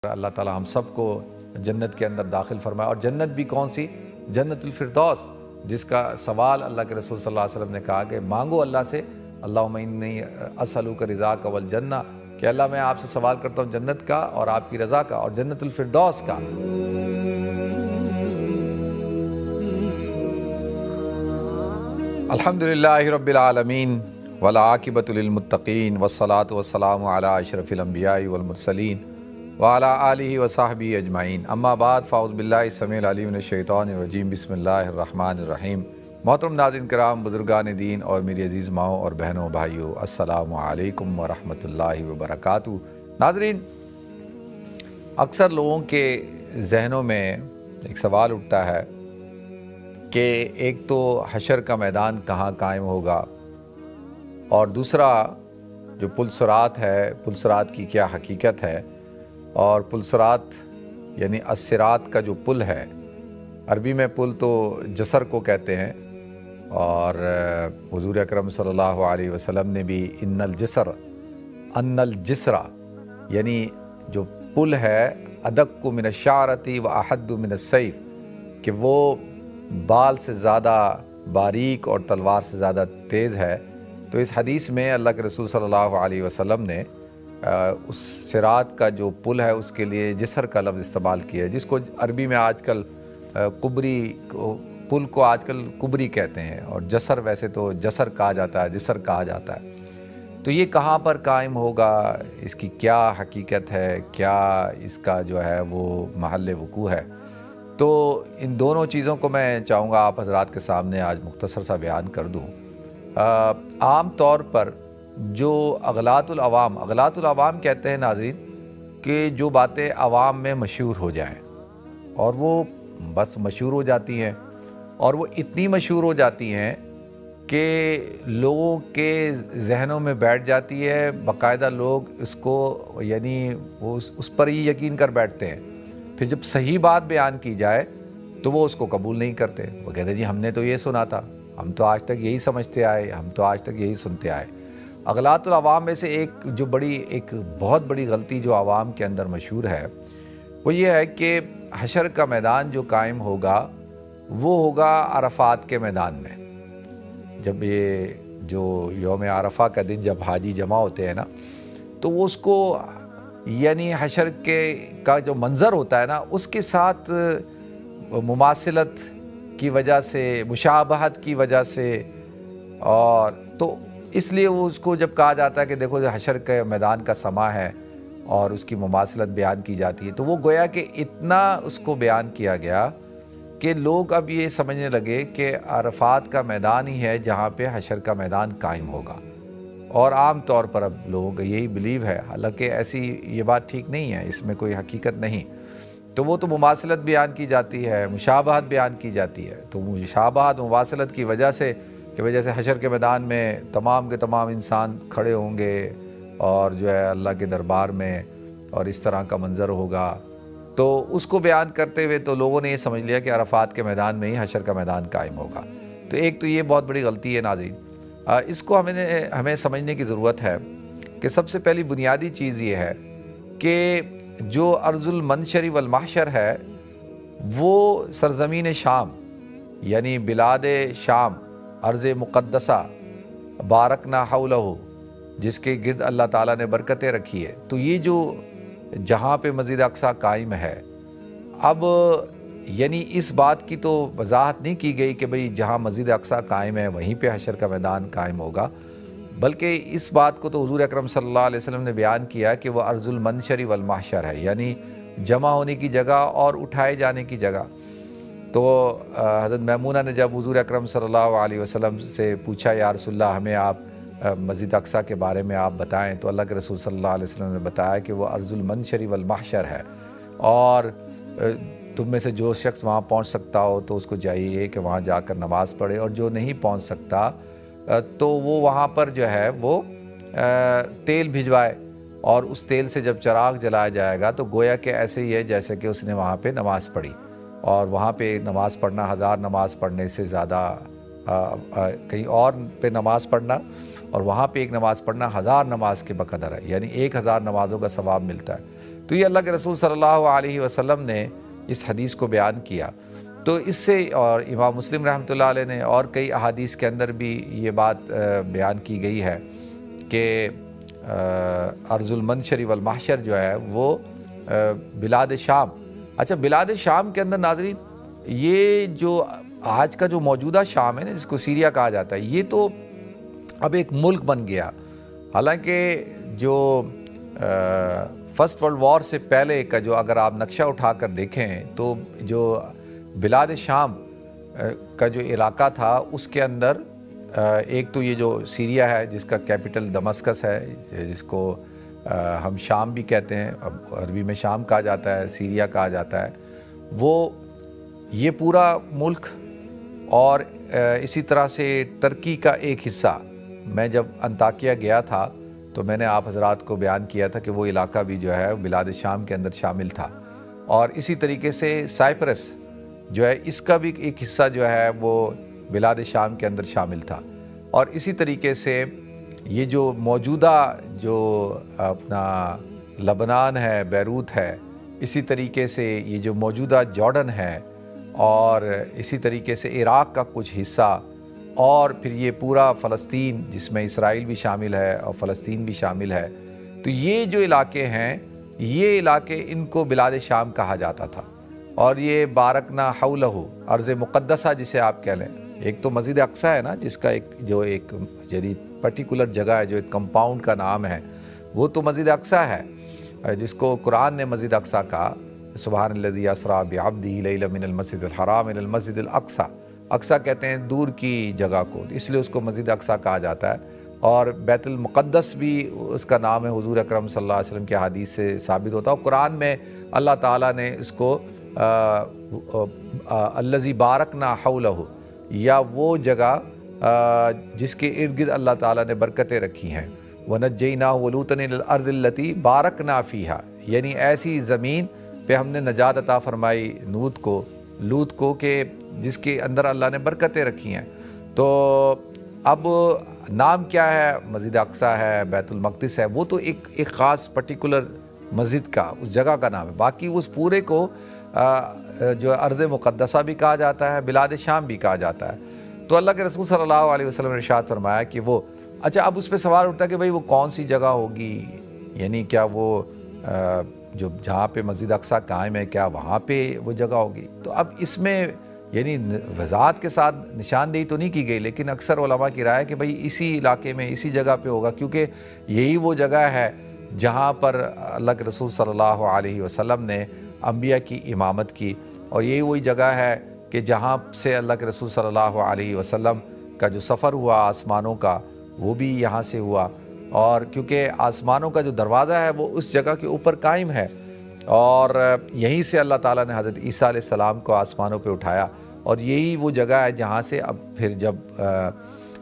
اللہ تعالیٰ ہم سب کو جنت کے اندر داخل فرمائے، اور جنت بھی کون سی؟ جنت الفردوس، جس کا سوال اللہ کے رسول صلی اللہ علیہ وسلم نے کہا کہ مانگو اللہ سے، اللہم انی اسألک رضاک والجنہ، کہ اللہ میں آپ سے سوال کرتا ہوں جنت کا اور آپ کی رضا کا اور جنت الفردوس کا۔ الحمدللہ رب العالمین والعاقبۃ للمتقین والصلاۃ والسلام علی اشرف الانبیاء والمرسلین وعلی آلہ وصحبہ اجمعین، اما بعد، فاعوذ باللہ السمیع العلیم من الشیطان الرجیم، بسم اللہ الرحمن الرحیم۔ محترم ناظرین کرام، بزرگان دین اور میری عزیز ماؤں اور بہنوں بھائیوں، السلام علیکم ورحمۃ اللہ وبرکاتہ۔ ناظرین، اکثر لوگوں کے ذہنوں میں ایک سوال اٹھتا ہے کہ ایک تو حشر کا میدان کہاں قائم ہوگا، اور دوسرا جو پل صراط ہے، پل صراط کی کیا حقیقت ہے، اور پل صراط یعنی الصراط کا جو پل ہے، عربی میں پل تو جسر کو کہتے ہیں، اور حضور اکرم صلی اللہ علیہ وسلم نے بھی ان الجسر یعنی جو پل ہے، ادق من الشعرۃ و احد من السیف، کہ وہ بال سے زیادہ باریک اور تلوار سے زیادہ تیز ہے۔ تو اس حدیث میں اللہ کے رسول صلی اللہ علیہ وسلم نے اس صراط کا جو پل ہے اس کے لیے جسر کا لفظ استعمال کیا ہے، جس کو عربی میں آج کل پل کو آج کل کبری کہتے ہیں، اور جسر ویسے تو جسر کہا جاتا ہے، جسر کہا جاتا ہے۔ تو یہ کہاں پر قائم ہوگا، اس کی کیا حقیقت ہے، کیا اس کا جو ہے وہ محل وقوع ہے، تو ان دونوں چیزوں کو میں چاہوں گا آپ حضرات کے سامنے آج مختصر سا بیان کر دوں۔ عام طور پر جو اغلاط العوام کہتے ہیں ناظرین، کہ جو باتیں عوام میں مشہور ہو جائیں، اور وہ بس مشہور ہو جاتی ہیں، اور وہ اتنی مشہور ہو جاتی ہیں کہ لوگوں کے ذہنوں میں بیٹھ جاتی ہے، باقاعدہ لوگ اس کو یعنی وہ اس پر ہی یقین کر بیٹھتے ہیں۔ پھر جب صحیح بات بیان کی جائے تو وہ اس کو قبول نہیں کرتے، وہ کہتے ہیں جی ہم نے تو یہ سنا تھا، ہم تو آج تک یہی سمجھتے آئے، ہم تو آج تک یہی سنتے آئے۔ اغلاط العوام میں سے ایک بہت بڑی غلطی جو عوام کے اندر مشہور ہے، وہ یہ ہے کہ حشر کا میدان جو قائم ہوگا وہ ہوگا عرفات کے میدان میں۔ جب یہ جو یوم عرفہ کا دن جب حاجی جمع ہوتے ہیں نا، تو وہ اس کو یعنی حشر کا جو منظر ہوتا ہے نا، اس کے ساتھ مماثلت کی وجہ سے، مشابہت کی وجہ سے، اور تو اس لیے وہ اس کو جب کہا جاتا ہے کہ دیکھو جو حشر کے میدان کا سما ہے اور اس کی مماثلت بیان کی جاتی ہے، تو وہ گویا کہ اتنا اس کو بیان کیا گیا کہ لوگ اب یہ سمجھنے لگے کہ عرفات کا میدان ہی ہے جہاں پہ حشر کا میدان قائم ہوگا، اور عام طور پر اب لوگوں کا یہی بلیو ہے، حالانکہ ایسی یہ بات ٹھیک نہیں ہے، اس میں کوئی حقیقت نہیں۔ تو وہ تو مماثلت بیان کی جاتی ہے، مشابہت بیان کی جاتی ہے، تو مشابہت مماثلت کی وجہ سے کہ جیسے حشر کے میدان میں تمام کے تمام انسان کھڑے ہوں گے اور جو ہے اللہ کے دربار میں، اور اس طرح کا منظر ہوگا، تو اس کو بیان کرتے ہوئے تو لوگوں نے یہ سمجھ لیا کہ عرفات کے میدان میں ہی حشر کا میدان قائم ہوگا۔ تو ایک تو یہ بہت بڑی غلطی ہے ناظرین، اس کو ہمیں سمجھنے کی ضرورت ہے کہ سب سے پہلی بنیادی چیز یہ ہے کہ جو ارض المنشر والمحشر ہے، وہ سرزمین شام یعنی بلاد شام، ارض مقدسہ، بارکنا حولہ، جس کے گرد اللہ تعالیٰ نے برکتیں رکھی ہے، تو یہ جو جہاں پہ مسجد اقصیٰ قائم ہے، اب یعنی اس بات کی تو وضاحت نہیں کی گئی کہ بھئی جہاں مسجد اقصیٰ قائم ہے وہیں پہ حشر کا میدان قائم ہوگا، بلکہ اس بات کو تو حضور اکرم صلی اللہ علیہ وسلم نے بیان کیا کہ وہ ارض المنشر والمحشر ہے، یعنی جمع ہونے کی جگہ اور اٹھائے جانے کی جگہ۔ تو حضرت میمونہ نے جب حضور اکرم صلی اللہ علیہ وسلم سے پوچھا یا رسول اللہ ہمیں آپ مسجد اقصیٰ کے بارے میں آپ بتائیں، تو اللہ کے رسول صلی اللہ علیہ وسلم نے بتایا کہ وہ ارض المنشر والمحشر ہے، اور تم میں سے جو شخص وہاں پہنچ سکتا ہو تو اس کو چاہیے کہ وہاں جا کر نماز پڑھے، اور جو نہیں پہنچ سکتا تو وہ وہاں پر جو ہے وہ تیل بھجوائے، اور اس تیل سے جب چراغ جلایا جائے گا تو گویا کہ ایسے ہی ہے جیسے کہ اس نے وہاں پہ نماز پڑھی، اور وہاں پہ نماز پڑھنا 1000 نماز پڑھنے سے زیادہ، کہیں اور پہ نماز پڑھنا اور وہاں پہ ایک نماز پڑھنا 1000 نماز کے بقدر ہے، یعنی 1000 نمازوں کا ثواب ملتا ہے۔ تو یہ اللہ کے رسول صلی اللہ علیہ وسلم نے اس حدیث کو بیان کیا۔ تو اس سے، اور امام مسلم رحمۃ اللہ علیہ نے اور کئی احادیث کے اندر بھی یہ بات بیان کی گئی ہے کہ ارض المنشر والمحشر جو ہے وہ بلاد شام۔ اچھا، بلاد شام کے اندر ناظرین، یہ جو آج کا جو موجودہ شام ہے نا، جس کو سیریا کہا جاتا ہے، یہ تو اب ایک ملک بن گیا۔ حالانکہ جو فرسٹ ورلڈ وار سے پہلے کا جو اگر آپ نقشہ اٹھا کر دیکھیں تو جو بلاد شام کا جو علاقہ تھا اس کے اندر ایک تو یہ جو سیریا ہے جس کا کیپٹل دمسکس ہے، جس کو ہم شام بھی کہتے ہیں، اب عربی میں شام کہا جاتا ہے، سیریا کہا جاتا ہے، وہ یہ پورا ملک، اور اسی طرح سے ترکی کا ایک حصہ۔ میں جب انطاکیہ گیا تھا تو میں نے آپ حضرات کو بیان کیا تھا کہ وہ علاقہ بھی جو ہے بلاد شام کے اندر شامل تھا، اور اسی طریقے سے سائپرس جو ہے اس کا بھی ایک حصہ جو ہے وہ بلاد شام کے اندر شامل تھا، اور اسی طریقے سے یہ جو موجودہ جو اپنا لبنان ہے، بیروت ہے، اسی طریقے سے یہ جو موجودہ جارڈن ہے، اور اسی طریقے سے عراق کا کچھ حصہ، اور پھر یہ پورا فلسطین جس میں اسرائیل بھی شامل ہے اور فلسطین بھی شامل ہے۔ تو یہ جو علاقے ہیں، یہ علاقے ان کو بلاد شام کہا جاتا تھا، اور یہ بارکنا حولہ، ارض مقدسہ جسے آپ کہہ لیں۔ ایک تو مسجد اقصی ہے نا، جس کا ایک یعنی پرٹیکولر جگہ ہے، جو ایک کمپاؤنڈ کا نام ہے، وہ تو مسجد اقصی ہے، جس کو قرآن نے مسجد اقصی کہا، سبحان الذی اسریٰ بعبدہ لیلا من المسجد الحرام الی المسجد الاقصی۔ اقصی کہتے ہیں دور کی جگہ کو، اس لیے اس کو مسجد اقصی کہا جاتا ہے، اور بیت المقدس بھی اس کا نام ہے، حضور اکرم صلی اللہ علیہ وسلم کی حدیث سے ثابت ہوتا ہے، اور قرآن میں اللہ تعالیٰ نے اس کو الذی بارکنا حولہ، یا وہ جگہ جس کے ارد گرد اللہ تعالیٰ نے برکتیں رکھی ہیں، وَنَجَّيْنَاهُ وَلُوطًا إِلَى الْأَرْضِ الَّتِي بَارَكْنَا فِيهَا، یعنی ایسی زمین پہ ہم نے نجات عطا فرمائی لوط کو کہ جس کے اندر اللہ نے برکتیں رکھی ہیں۔ تو اب نام کیا ہے؟ مسجد اقصی ہے، بیت المقدس ہے، وہ تو ایک خاص پرٹیکولر مسجد کا، اس جگہ کا نام ہے۔ باقی اس پورے کو جو ارض مقدسہ بھی کہا جاتا ہے، بلاد شام بھی کہا جاتا ہے۔ تو اللہ کے رسول صلی اللہ علیہ وسلم نے ارشاد فرمایا کہ وہ، اچھا اب اس پہ سوال اٹھتا ہے کہ بھئی وہ کون سی جگہ ہوگی، یعنی کیا وہ جو جہاں پہ مسجد اقصی قائم ہے، کیا وہاں پہ وہ جگہ ہوگی؟ تو اب اس میں یعنی وضاحت کے ساتھ نشاندہی تو نہیں کی گئی، لیکن اکثر علماء کی رائے ہے کہ بھئی اسی علاقے میں، اسی جگہ پہ ہوگا، کیونکہ یہی وہ جگہ ہے جہاں پر اللہ کے رسول صلی اللہ علیہ وسلم نے انبیاء کی امامت کی، اور یہی وہی جگہ ہے کہ جہاں سے اللہ کے رسول صلی اللہ علیہ وسلم کا جو سفر ہوا آسمانوں کا، وہ بھی یہاں سے ہوا، اور کیونکہ آسمانوں کا جو دروازہ ہے وہ اس جگہ کے اوپر قائم ہے، اور یہیں سے اللہ تعالیٰ نے حضرت عیسیٰ علیہ السلام کو آسمانوں پہ اٹھایا، اور یہی وہ جگہ ہے جہاں سے اب پھر جب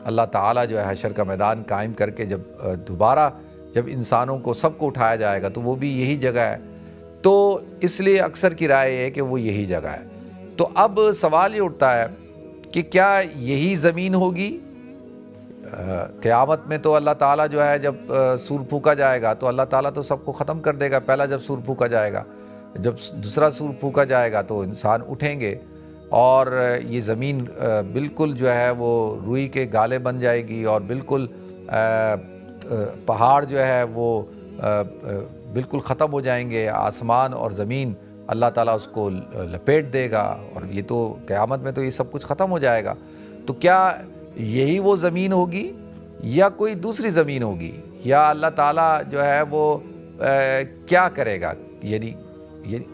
اللہ تعالیٰ جو ہے حشر کا میدان قائم کر کے جب دوبارہ جب انسانوں کو سب کو اٹھایا جائے گا تو وہ بھی یہی جگہ ہے۔ تو اس لیے اکثر کی رائے ہے کہ وہ یہی جگہ ہے۔ تو اب سوال یہ اٹھتا ہے کہ کیا یہی زمین ہوگی؟ قیامت میں تو اللہ تعالیٰ جو ہے جب سور پھونکا جائے گا تو اللہ تعالیٰ تو سب کو ختم کر دے گا، پہلا جب سور پھونکا جائے گا، جب دوسرا سور پھونکا جائے گا تو انسان اٹھیں گے، اور یہ زمین بالکل جو ہے وہ روئی کے گالے بن جائے گی، اور بالکل پہاڑ جو ہے وہ بالکل ختم ہو جائیں گے، آسمان اور زمین اللہ تعالیٰ اس کو لپیٹ دے گا، اور یہ تو قیامت میں تو یہ سب کچھ ختم ہو جائے گا۔ تو کیا یہی وہ زمین ہوگی یا کوئی دوسری زمین ہوگی، یا اللہ تعالیٰ جو ہے وہ کیا کرے گا؟ یعنی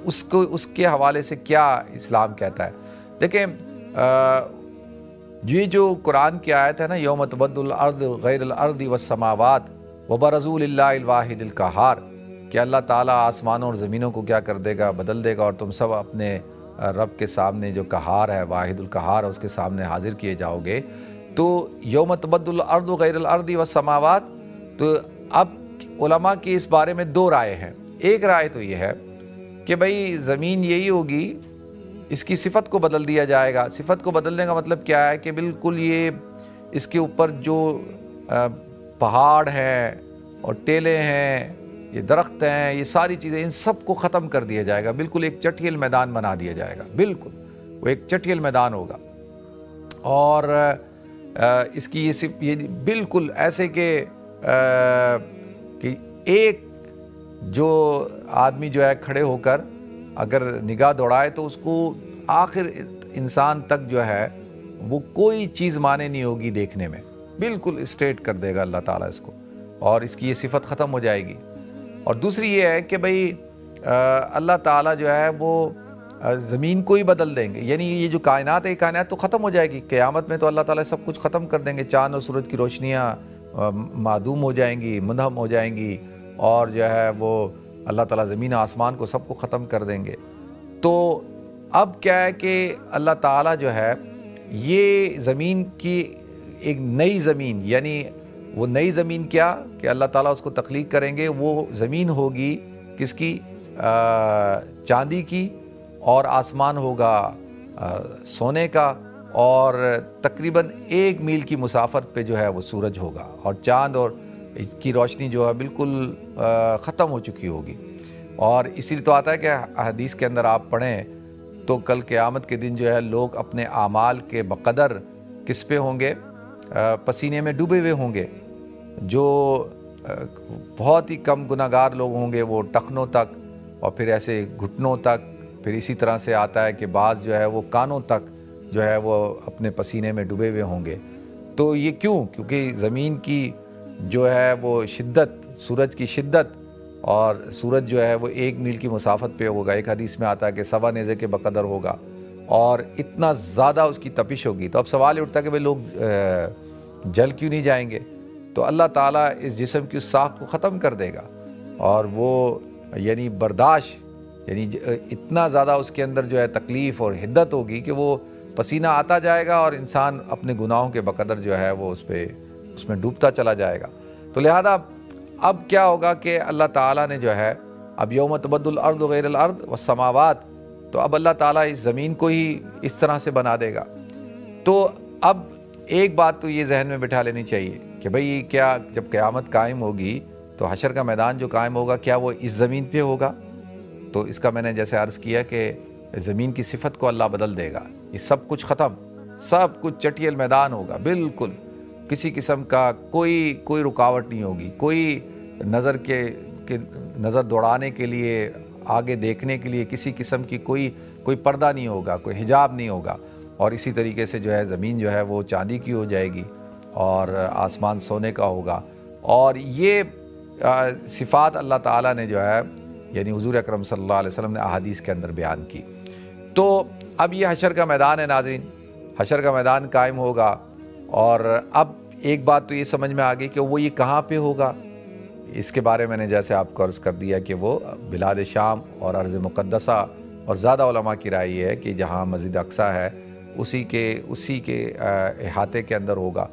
اس کے حوالے سے کیا اسلام کہتا ہے؟ دیکھیں، یہ جو قرآن کی آیت ہے نا، یوم تبدل الارض غیر الارض والسماوات وبرزوا للہ الواحد القہار، کہ اللہ تعالیٰ آسمانوں اور زمینوں کو کیا کر دے گا؟ بدل دے گا، اور تم سب اپنے رب کے سامنے جو قہار ہے، واحد القہار ہے، اس کے سامنے حاضر کیے جاؤ گے۔ تو یوم تبدل الارض غیر الارض والسماوات، تو اب علماء کی اس بارے میں دو رائے ہیں۔ ایک رائے تو یہ ہے کہ بھئی زمین یہی ہوگی، اس کی صفت کو بدل دیا جائے گا۔ صفت کو بدلنے کا مطلب کیا ہے کہ بالکل یہ اس کے اوپر جو پہاڑ ہیں اور ٹیلے ہیں یہ درخت ہیں، یہ ساری چیزیں، ان سب کو ختم کر دیا جائے گا، بالکل ایک چٹھیل میدان بنا دیا جائے گا، بالکل وہ ایک چٹھیل میدان ہوگا۔ اور اس کی یہ بالکل ایسے کہ ایک جو آدمی جو ہے کھڑے ہو کر اگر نگاہ دوڑائے تو اس کو آخر انسان تک جو ہے وہ کوئی چیز مانے نہیں ہوگی دیکھنے میں، بالکل اسٹریٹ کر دے گا اللہ تعالیٰ اس کو، اور اس کی یہ صفت ختم ہو جائے گی۔ اور دوسری یہ ہے کہ بھئی اللہ تعالیٰ جو ہے وہ زمین کو ہی بدل دیں گے، یعنی یہ جو کائنات ہے، کائنات تو ختم ہو جائے گی، قیامت میں تو اللہ تعالیٰ سب کچھ ختم کر دیں گے، چاند اور سورج کی روشنیاں معدوم ہو جائیں گی، منہدم ہو جائیں گی، اور جو ہے وہ اللہ تعالیٰ زمین آسمان کو سب کو ختم کر دیں گے۔ تو اب کیا ہے کہ اللہ تعالیٰ جو ہے یہ زمین کی ایک نئی زمین، یعنی وہ نئی زمین کیا کہ اللہ تعالیٰ اس کو تخلیق کریں گے، وہ زمین ہوگی کس کی؟ چاندی کی، اور آسمان ہوگا سونے کا، اور تقریباً 1 میل کی مسافت پہ جو ہے وہ سورج ہوگا، اور چاند اور اس کی روشنی جو ہے بالکل ختم ہو چکی ہوگی۔ اور اسی لیے تو آتا ہے کہ حدیث کے اندر آپ پڑھیں تو کل قیامت کے دن جو ہے لوگ اپنے اعمال کے بقدر کس پہ ہوں گے؟ پسینے میں ڈوبے ہوئے ہوں گے۔ جو بہت ہی کم گناہگار لوگ ہوں گے وہ ٹخنوں تک، اور پھر ایسے گھٹنوں تک، پھر اسی طرح سے آتا ہے کہ بعض جو ہے وہ کانوں تک جو ہے وہ اپنے پسینے میں ڈوبے ہوئے ہوں گے۔ تو یہ کیوں؟ کیونکہ زمین کی جو ہے وہ شدت، سورج کی شدت، اور سورج جو ہے وہ 1 میل کی مسافت پہ ہوگا، ایک حدیث میں آتا ہے کہ 1.25 نیزے کے بقدر ہوگا، اور اتنا زیادہ اس کی تپش ہوگی۔ تو اب سوال یہ اٹھتا ہے کہ بھئی لوگ جل کیوں نہیں جائیں گے؟ تو اللہ تعالیٰ اس جسم کی اس ساخت کو ختم کر دے گا، اور وہ یعنی برداشت، یعنی اتنا زیادہ اس کے اندر جو ہے تکلیف اور حدت ہوگی کہ وہ پسینہ آتا جائے گا، اور انسان اپنے گناہوں کے بقدر جو ہے وہ اس میں ڈوبتا چلا جائے گا۔ تو لہذا اب کیا ہوگا کہ اللہ تعالیٰ نے جو ہے اب یوم تبدل الارض غیر الارض والسماوات، تو اب اللہ تعالیٰ اس زمین کو ہی اس طرح سے بنا دے گا۔ تو اب ایک بات تو یہ ذہن میں بٹھا لینی چاہیے کہ بھئی کیا جب قیامت قائم ہوگی تو حشر کا میدان جو قائم ہوگا کیا وہ اس زمین پہ ہوگا؟ تو اس کا میں نے جیسے عرض کیا کہ زمین کی صفت کو اللہ بدل دے گا، یہ سب کچھ ختم، سب کچھ چٹیل میدان ہوگا، بالکل کسی قسم کا کوئی رکاوٹ نہیں ہوگی، کوئی نظر دوڑانے کے لیے، آگے دیکھنے کے لیے کسی قسم کی کوئی پردہ نہیں ہوگا، کوئی حجاب نہیں ہوگا، اور اسی طریقے سے جو ہے زمین جو ہے وہ چاندی کی ہو جائے گی، اور آسمان سونے کا ہوگا۔ اور یہ صفات اللہ تعالیٰ نے جو ہے یعنی حضور اکرم صلی اللہ علیہ وسلم نے احادیث کے اندر بیان کی۔ تو اب یہ حشر کا میدان ہے ناظرین، حشر کا میدان قائم ہوگا، اور اب ایک بات تو یہ سمجھ میں آ گئی کہ وہ یہ کہاں پہ ہوگا۔ اس کے بارے میں نے جیسے آپ کو عرض کر دیا کہ وہ بلاد شام اور ارض مقدسہ، اور زیادہ علماء کی رائے یہ ہے کہ جہاں مسجد اقصیٰ ہے اسی کے احاطے کے اندر ہوگا۔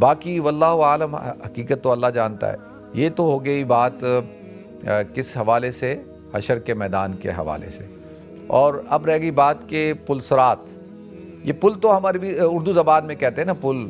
باقی واللہ عالم، حقیقت تو اللہ جانتا ہے۔ یہ تو ہو گئی بات کس حوالے سے؟ حشر کے میدان کے حوالے سے۔ اور اب رہ گئی بات کہ پل صراط۔ یہ پل تو ہم اردو زبان میں کہتے ہیں نا پل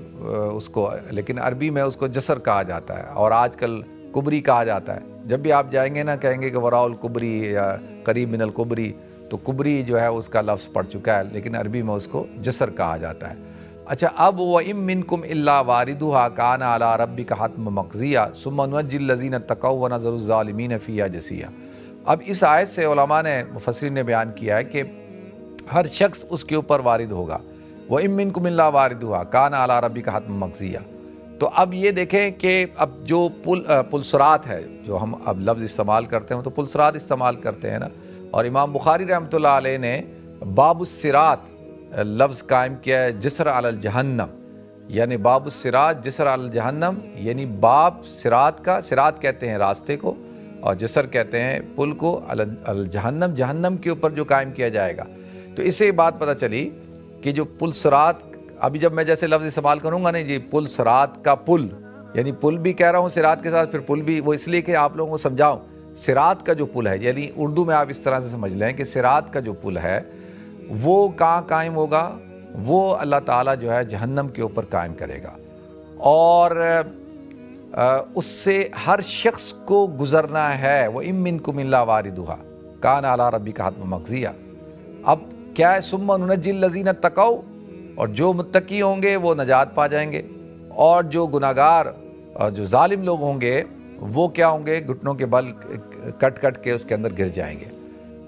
اس کو، لیکن عربی میں اس کو جسر کہا جاتا ہے، اور آج کل کبری کہا جاتا ہے۔ جب بھی آپ جائیں گے نا کہیں گے کہ وراء الکبری یا قریب من الکبری، تو کبری جو ہے اس کا لفظ پڑ چکا ہے، لیکن عربی میں اس کو جسر کہا جاتا ہے۔ اچھا، اب وَإِن مِّنكُمْ إِلَّا وَارِدُهَا كَانَ عَلَىٰ رَبِّكَ حَتْمًا مَّقْضِيًّا ثُمَّ نُنَجِّي الَّذِينَ اتَّقَوْا وَنَذَرُ الظَّالِمِينَ فِيهَا جَثِيًّا۔ اب اس آیت سے علماء نے، مفسرین نے بیان کیا ہے کہ ہر شخص اس کے اوپر وارد ہوگا۔ وَإِن مِّنكُمْ إِلَّا وَارِدُهَا كَانَ عَلَىٰ رَبِّكَ حَتْمًا مَّقْضِيًّا۔ تو اب یہ دیکھیں کہ اب جو پل صراط ہے، جو ہم اب لفظ استعمال کرتے ہیں تو پل صراط استعمال کرتے ہیں نا، اور امام بخاری رحمۃ اللہ علیہ نے باب الصراط لفظ قائم کیا ہے، جسر علی الجہنم، یعنی باب الصراط جسر علی الجہنم، یعنی باب صراط کا، صراط کہتے ہیں راستے کو، اور جسر کہتے ہیں پل کو، علی الجہنم، جہنم کے اوپر جو قائم کیا جائے گا۔ تو اس سے یہ بات پتہ چلی کہ جو پل صراط، ابھی جب میں جیسے لفظ استعمال کروں گا نا جی، پل صراط کا پل، یعنی پل بھی کہہ رہا ہوں صراط کے ساتھ، پھر پل بھی، وہ اس لیے کہ آپ لوگوں کو سمجھاؤں، صراط کا جو پل ہے، یعنی اردو میں آپ اس طرح سے سمجھ لیں کہ صراط کا جو پل ہے وہ کہاں قائم ہوگا؟ وہ اللہ تعالیٰ جو ہے جہنم کے اوپر قائم کرے گا، اور اس سے ہر شخص کو گزرنا ہے۔ وَإِن مِّنكُمْ إِلَّا وَارِدُهَا كَانَ عَلَىٰ رَبِّكَ حَتْمًا مَّقْضِيًّا۔ اب کیا ہے، ثُمَّ نُنَجِّي الَّذِينَ اتَّقَوْا، اور جو متقی ہوں گے وہ نجات پا جائیں گے، اور جو گناہگار اور جو ظالم لوگ ہوں گے وہ کیا ہوں گے، گھٹنوں کے بل کٹ کٹ کے اس کے اندر گر جائیں گے۔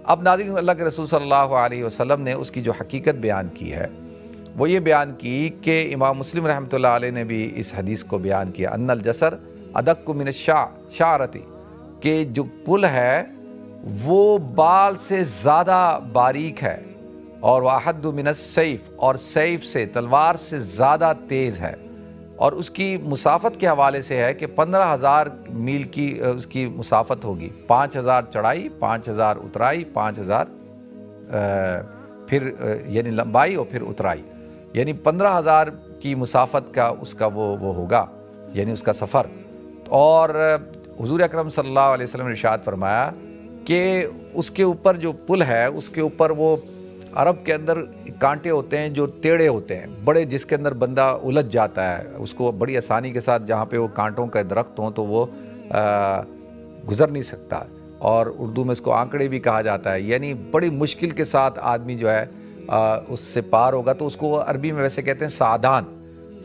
اب ناظرین، اللہ کے رسول صلی اللہ علیہ وسلم نے اس کی جو حقیقت بیان کی ہے وہ یہ بیان کی کہ امام مسلم رحمۃ اللہ علیہ نے بھی اس حدیث کو بیان کیا، ان الجسر ادق من الشعرۃ، کہ جو پل ہے وہ بال سے زیادہ باریک ہے، اور واحد من السیف، اور سیف سے، تلوار سے زیادہ تیز ہے، اور اس کی مسافت کے حوالے سے ہے کہ 15,000 میل کی اس کی مسافت ہوگی، 5,000 چڑھائی، 5,000 اترائی، 5,000 پھر یعنی لمبائی اور پھر اترائی، یعنی 15,000 کی مسافت کا اس کا وہ ہوگا، یعنی اس کا سفر۔ اور حضور اکرم صلی اللہ علیہ وسلم نے ارشاد فرمایا کہ اس کے اوپر جو پل ہے اس کے اوپر وہ عرب کے اندر کانٹے ہوتے ہیں جو ٹیڑھے ہوتے ہیں بڑے، جس کے اندر بندہ الجھ جاتا ہے، اس کو بڑی آسانی کے ساتھ، جہاں پہ وہ کانٹوں کا درخت ہوں تو وہ گزر نہیں سکتا، اور اردو میں اس کو آنکڑے بھی کہا جاتا ہے، یعنی بڑی مشکل کے ساتھ آدمی جو ہے اس سے پار ہوگا، تو اس کو عربی میں ویسے کہتے ہیں سعدان۔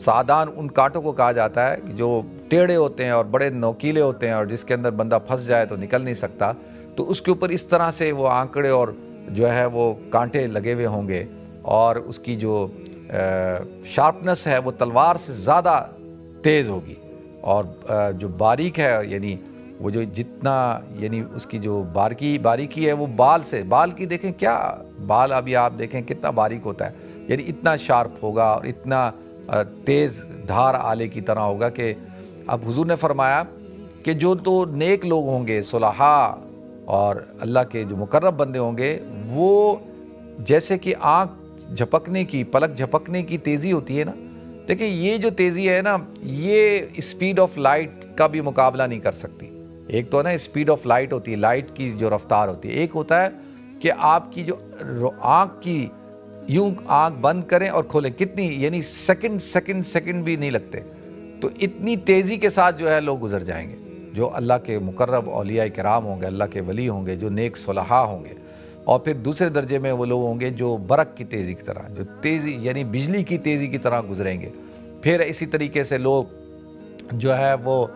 سعدان ان کانٹوں کو کہا جاتا ہے جو ٹیڑھے ہوتے ہیں اور بڑے نوکیلے ہوتے ہیں، اور جس کے اندر بندہ پھنس جائے تو نکل نہیں سکتا، تو اس کے اوپر اس طرح سے وہ آنکڑے اور جو ہے وہ کانٹے لگے ہوئے ہوں گے، اور اس کی جو شارپنس ہے وہ تلوار سے زیادہ تیز ہوگی، اور جو باریک ہے یعنی وہ جو جتنا یعنی اس کی جو باریکی ہے وہ بال کی دیکھیں، کیا بال ابھی آپ دیکھیں کتنا باریک ہوتا ہے، یعنی اتنا شارپ ہوگا اور اتنا تیز دھار آلے کی طرح ہوگا کہ اب حضور نے فرمایا کہ جو تو نیک لوگ ہوں گے، صلحاء اور اللہ کے جو مقرب بندے ہوں گے، وہ جیسے کہ آنکھ جھپکنے کی، پلک جھپکنے کی تیزی ہوتی ہے نا، دیکھیں یہ جو تیزی ہے نا، یہ اسپیڈ آف لائٹ کا بھی مقابلہ نہیں کر سکتی۔ ایک تو نا اسپیڈ آف لائٹ ہوتی ہے، لائٹ کی جو رفتار ہوتی ہے، ایک ہوتا ہے کہ آپ کی جو آنکھ کی یوں آنکھ بند کریں اور کھولیں، کتنی یعنی سیکنڈ بھی نہیں لگتے، تو اتنی تیزی کے ساتھ جو ہے لوگ گزر جائیں گے، جو اللہ کے مقرب اولیاء کرام ہوں گے، اللہ کے ولی ہوں گے، جو نیک صلحاء ہوں گے، اور پھر دوسرے درجے میں وہ لوگ ہوں گے جو برق کی تیزی کی طرح، جو تیزی یعنی بجلی کی تیزی کی طرح گزریں گے۔ پھر اسی طریقے سے لوگ جو ہے وہ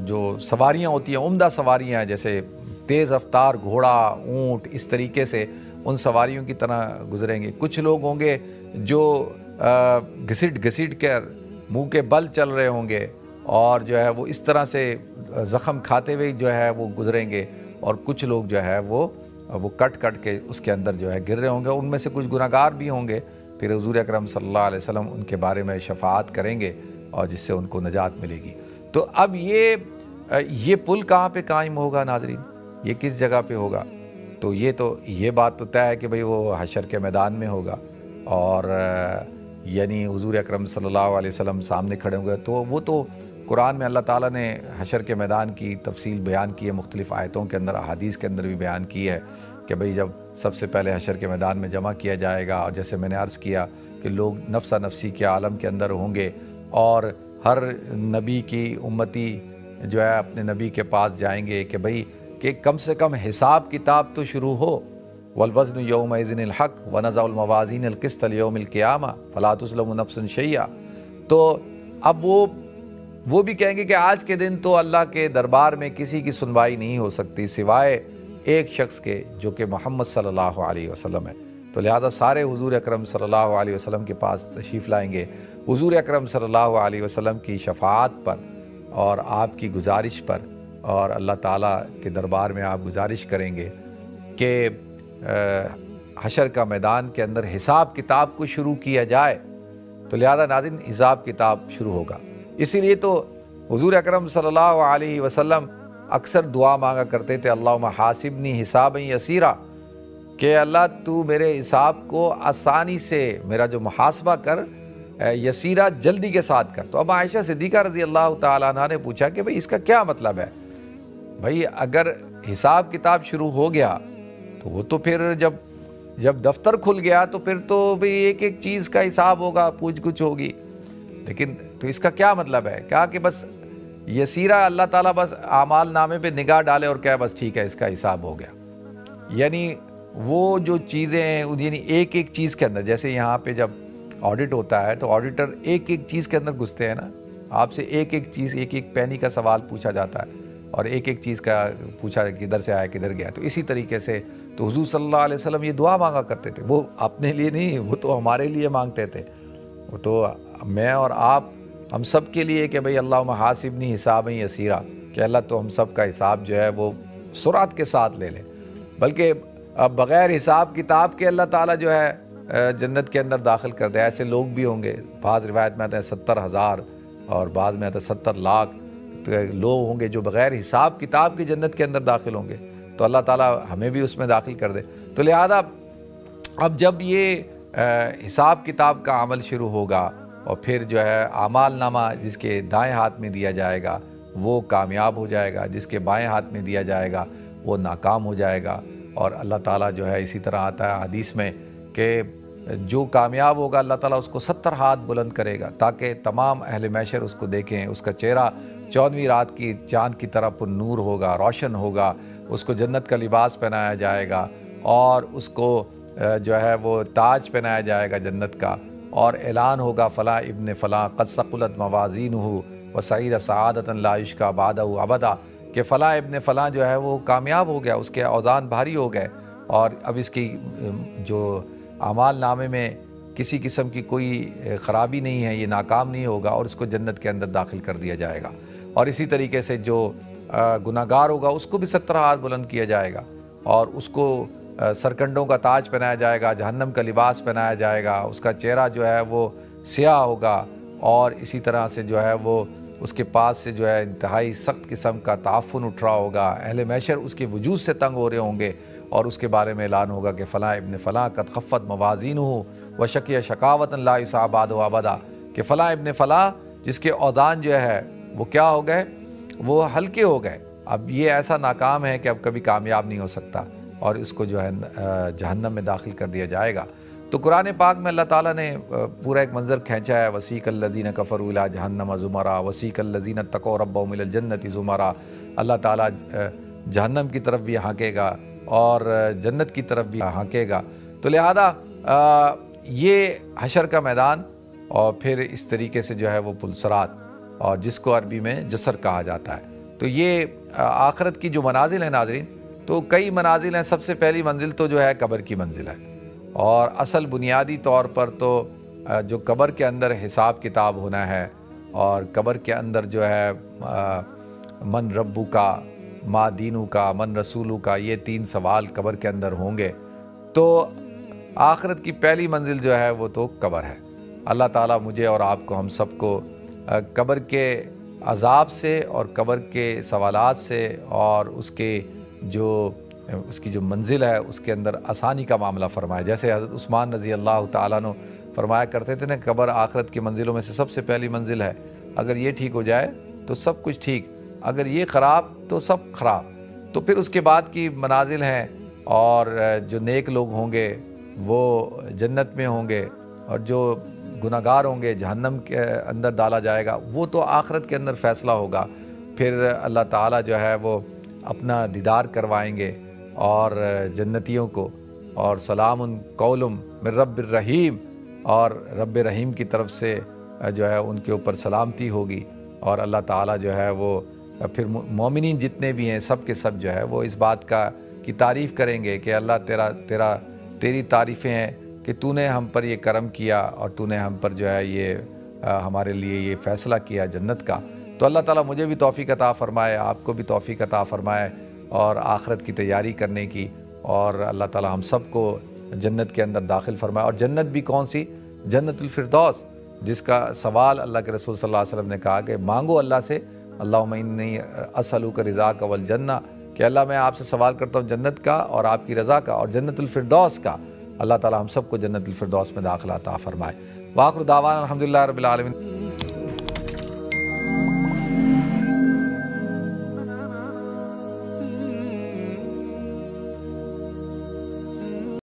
جو سواریاں ہوتی ہیں، عمدہ سواریاں ہیں، جیسے تیز رفتار گھوڑا، اونٹ، اس طریقے سے ان سواریوں کی طرح گزریں گے۔ کچھ لوگ ہوں گے جو گھسیٹ کر منہ کے بل چل رہے ہوں گے، اور جو ہے وہ اس طرح سے زخم کھاتے ہوئے جو ہے وہ گزریں گے، اور کچھ لوگ جو ہے وہ کٹ کے اس کے اندر جو ہے گر رہے ہوں گے، ان میں سے کچھ گناہگار بھی ہوں گے، پھر حضور اکرم صلی اللہ علیہ وسلم ان کے بارے میں شفاعت کریں گے، اور جس سے ان کو نجات ملے گی۔ تو اب یہ پل کہاں پہ قائم ہوگا ناظرین، یہ کس جگہ پہ ہوگا؟ تو یہ بات تو طے ہے کہ بھئی وہ حشر کے میدان میں ہوگا، اور یعنی حضور اکرم صلی اللہ علیہ وسلم سامنے کھڑے ہوں گے، تو وہ تو قرآن میں اللہ تعالیٰ نے حشر کے میدان کی تفصیل بیان کی ہے، مختلف آیتوں کے اندر، احادیث کے اندر بھی بیان کی ہے کہ بھئی جب سب سے پہلے حشر کے میدان میں جمع کیا جائے گا، اور جیسے میں نے عرض کیا کہ لوگ نفسا نفسی کے عالم کے اندر ہوں گے، اور ہر نبی کی امتی جو ہے اپنے نبی کے پاس جائیں گے کہ بھئی کہ کم سے کم حساب کتاب تو شروع ہو، والوزن یومئذ الحق ونضع الموازین القسط لیوم القیامہ فلا تظلم نفس شیئا۔ تو اب وہ بھی کہیں گے کہ آج کے دن تو اللہ کے دربار میں کسی کی سنوائی نہیں ہو سکتی سوائے ایک شخص کے، جو کہ محمد صلی اللہ علیہ وسلم ہے، تو لہذا سارے حضور اکرم صلی اللہ علیہ وسلم کے پاس تشریف لائیں گے، حضور اکرم صلی اللہ علیہ وسلم کی شفاعت پر اور آپ کی گزارش پر، اور اللہ تعالیٰ کے دربار میں آپ گزارش کریں گے کہ حشر کا میدان کے اندر حساب کتاب کو شروع کیا جائے، تو لہذا ناظرین حساب کتاب شروع ہوگا۔ اسی لیے تو حضور اکرم صلی اللہ علیہ وسلم اکثر دعا مانگا کرتے تھے، اللہم حاسبنی حسابا یسیرا، کہ اللہ تو میرے حساب کو آسانی سے میرا جو محاسبہ کر، یسیرا جلدی کے ساتھ کر۔ تو اب عائشہ صدیقہ رضی اللہ تعالیٰ عنہ نے پوچھا کہ بھئی اس کا کیا مطلب ہے؟ بھئی اگر حساب کتاب شروع ہو گیا تو وہ تو پھر جب دفتر کھل گیا تو پھر تو بھئی ایک ایک چیز کا حساب ہوگا، پوچھ گچھ ہوگی، لیکن تو اس کا کیا مطلب ہے؟ کہا کہ بس یسیرہ اللہ تعالیٰ بس اعمال نامے پہ نگاہ ڈالے اور کہے بس ٹھیک ہے اس کا حساب ہو گیا. یعنی وہ جو چیزیں ہیں یعنی ایک ایک چیز کے اندر، جیسے یہاں پہ جب آڈٹ ہوتا ہے تو آڈیٹر ایک ایک چیز کے اندر گھستے ہیں نا، آپ سے ایک ایک چیز، ایک ایک پینی کا سوال پوچھا جاتا ہے اور ایک ایک چیز کا پوچھا کدھر سے آیا کدھر گیا. تو اسی طریقے سے تو حضور صلی اللہ علیہ وسلم یہ دعا مانگا کرتے تھے، وہ اپنے لیے نہیں، وہ تو ہمارے لیے مانگتے تھے. وہ تو میں اور آپ ہم سب کے لیے کہ بھئی اللہم حاسبنی حسابا یسیرا، کہ اللہ تو ہم سب کا حساب جو ہے وہ سرعت کے ساتھ لے لے. بلکہ بغیر حساب کتاب کے اللہ تعالیٰ جو ہے جنت کے اندر داخل کر دے. ایسے لوگ بھی ہوں گے، بعض روایت میں آتے ہیں 70,000 اور بعض میں آتا ہے 70 لاکھ لوگ ہوں گے جو بغیر حساب کتاب کی جنت کے اندر داخل ہوں گے. تو اللہ تعالیٰ ہمیں بھی اس میں داخل کر دے. تو لہذا اب جب یہ حساب کتاب کا عمل شروع ہوگا اور پھر جو ہے اعمال نامہ جس کے دائیں ہاتھ میں دیا جائے گا وہ کامیاب ہو جائے گا، جس کے بائیں ہاتھ میں دیا جائے گا وہ ناکام ہو جائے گا. اور اللہ تعالیٰ جو ہے اسی طرح آتا ہے حدیث میں کہ جو کامیاب ہوگا اللہ تعالیٰ اس کو 70 ہاتھ بلند کرے گا تاکہ تمام اہل محشر اس کو دیکھیں. اس کا چہرہ 14ویں رات کی چاند کی طرح پر نور ہوگا، روشن ہوگا. اس کو جنت کا لباس پہنایا جائے گا اور اس کو جو ہے وہ تاج پہنایا جائے گا جنت کا، اور اعلان ہوگا فلاں ابن فلاں قد ثقلت موازینہ وسعید سعادۃ لا یشقی بعدہ ابدا، کہ فلاں ابن فلاں جو ہے وہ کامیاب ہو گیا، اس کے اوزان بھاری ہو گئے اور اب اس کی جو اعمال نامے میں کسی قسم کی کوئی خرابی نہیں ہے، یہ ناکام نہیں ہوگا اور اس کو جنت کے اندر داخل کر دیا جائے گا. اور اسی طریقے سے جو گناہگار ہوگا اس کو بھی 70 ہاتھ بلند کیا جائے گا اور اس کو سرکنڈوں کا تاج پہنایا جائے گا، جہنم کا لباس پہنایا جائے گا. اس کا چہرہ جو ہے وہ سیاہ ہوگا اور اسی طرح سے جو ہے وہ اس کے پاس سے جو ہے انتہائی سخت قسم کا تعفن اٹھ رہا ہوگا. اہل محشر اس کے وجود سے تنگ ہو رہے ہوں گے اور اس کے بارے میں اعلان ہوگا کہ فلاں ابن فلاں قد خفت موازینہ وشقی شقاوۃ لا یسعی بعدہ ابدا، کہ فلاں ابن فلاں جس کے اوزان جو ہے وہ کیا ہو گئے، وہ ہلکے ہو گئے. اب یہ ایسا ناکام ہے کہ اب کبھی کامیاب نہیں ہو سکتا اور اس کو جو ہے جہنم میں داخل کر دیا جائے گا. تو قرآن پاک میں اللہ تعالیٰ نے پورا ایک منظر کھینچا ہے، وسیق الذین کفروا الی جہنم زمرا وسیق الذین اتقوا ربهم الی الجنۃ زمرا. اللہ تعالیٰ جہنم کی طرف بھی ہانکے گا اور جنت کی طرف بھی ہانکے گا. تو لہذا یہ حشر کا میدان اور پھر اس طریقے سے جو ہے وہ پلسرات، اور جس کو عربی میں جسر کہا جاتا ہے. تو یہ آخرت کی جو منازل ہیں ناظرین، تو کئی منازل ہیں. سب سے پہلی منزل تو جو ہے قبر کی منزل ہے، اور اصل بنیادی طور پر تو جو قبر کے اندر حساب کتاب ہونا ہے، اور قبر کے اندر جو ہے من ربو کا، ما دینو کا، من رسولو کا، یہ 3 سوال قبر کے اندر ہوں گے. تو آخرت کی پہلی منزل جو ہے وہ تو قبر ہے. اللہ تعالیٰ مجھے اور آپ کو، ہم سب کو قبر کے عذاب سے اور قبر کے سوالات سے اور اس کی جو منزل ہے اس کے اندر آسانی کا معاملہ فرمائے. جیسے حضرت عثمان رضی اللہ تعالیٰ عنہ فرمایا کرتے تھے نا، قبر آخرت کی منزلوں میں سے سب سے پہلی منزل ہے. اگر یہ ٹھیک ہو جائے تو سب کچھ ٹھیک، اگر یہ خراب تو سب خراب. تو پھر اس کے بعد کی منازل ہیں، اور جو نیک لوگ ہوں گے وہ جنت میں ہوں گے اور جو گناہگار ہوں گے جہنم کے اندر ڈالا جائے گا. وہ تو آخرت کے اندر فیصلہ ہوگا. پھر اللہ تعالیٰ جو ہے وہ اپنا دیدار کروائیں گے اور جنتیوں کو، اور سلام قول من رب الرحیم، اور رب رحیم کی طرف سے جو ہے ان کے اوپر سلامتی ہوگی. اور اللہ تعالیٰ جو ہے وہ پھر مومنین جتنے بھی ہیں سب کے سب جو ہے وہ اس بات کی تعریف کریں گے کہ اللہ تیری تعریفیں ہیں کہ تو نے ہم پر یہ کرم کیا اور تو نے ہم پر جو ہے یہ ہمارے لیے یہ فیصلہ کیا جنت کا. تو اللہ تعالیٰ مجھے بھی توفیق عطا فرمائے، آپ کو بھی توفیق عطا فرمائے اور آخرت کی تیاری کرنے کی، اور اللہ تعالیٰ ہم سب کو جنت کے اندر داخل فرمائے. اور جنت بھی کون سی؟ جنت الفردوس، جس کا سوال اللہ کے رسول صلی اللہ علیہ وسلم نے کہا کہ مانگو اللہ سے، اللہم انی اسألک رضاک والجنہ، کہ اللہ میں آپ سے سوال کرتا ہوں جنت کا اور آپ کی رضا کا اور جنت الفردوس کا. اللہ تعالیٰ ہم سب کو جنت الفردوس میں داخلہ عطا فرمائے. وآخر دعوانا الحمدللہ رب العالمین.